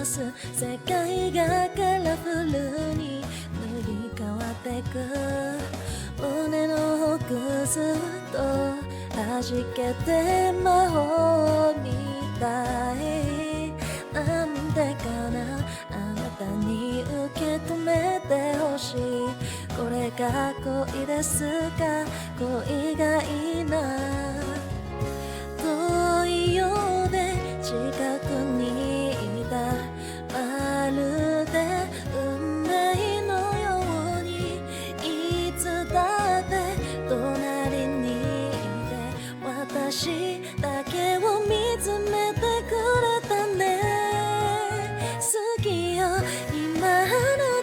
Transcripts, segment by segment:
す世界がカラフルに塗り替わってく胸の奥ずっと弾けて魔法みたいなんでかなあなたに受け止めてほしいこれが恋ですか恋がいいな遠いようで近くにいたまるで運命のようにいつだって隣にいて私だけを見つめてくれたね好きよ今あな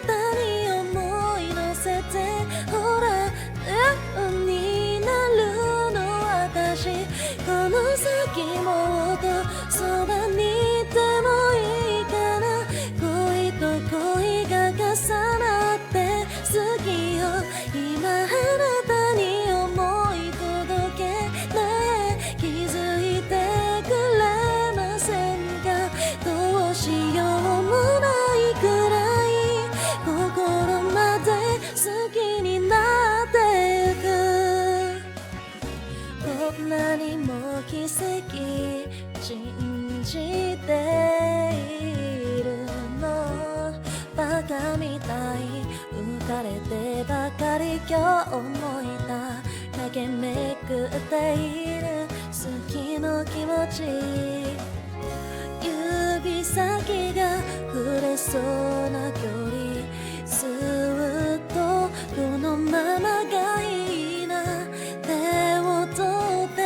たに思い乗せてほら笑顔になるの私この先もっとそばにいてもいいかな恋と恋が重なって好きよ今あなたに思い届けね気づいてくれませんかどうしようもないくらい心まで好きになってゆくこんなにも奇跡信じているのバカみたい浮かれてばかり今日思いた駆けめくっている好きの気持ち指先が触れそうな距離ずっとこのままがいいな手を取って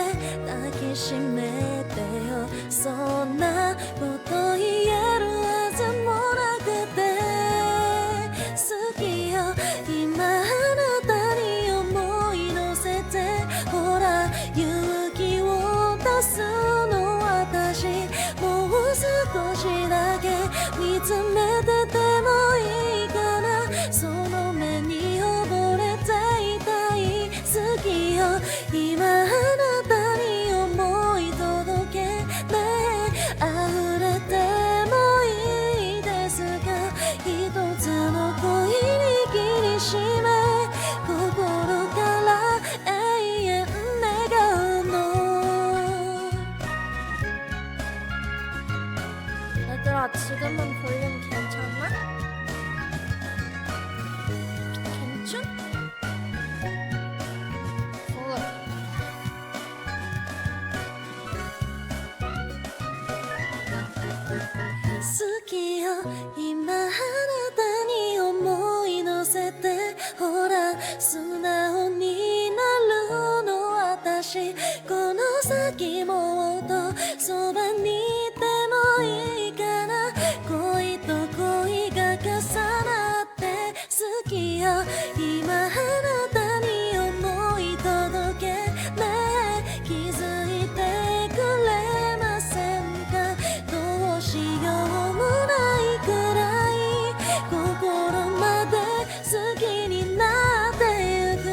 抱きしめてよそんなこと言えるはずもなくて好きよ今あなたに思い乗せてほら勇気を出すの私もう少しだけ見つめててもいいかなその目に溺れていたい好きよ今あなたに思い届けね溢れてもいいですか一つの恋に握りしめ心から永遠願うの얘들아 지금은 볼륨 괜찮나? 괜찮?好きよ今あなたに思い乗せてほら素直になるの私この先もっとそばにいてもいいかな恋と恋が重なって好きよ今あなたに思い届けね気づいてくれませんかどうしようもないくらい心まで好きになってゆく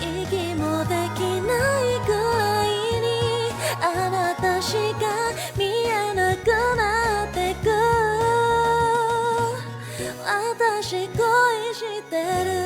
息もできないくらいにあなたしか見えなくなってく私恋してる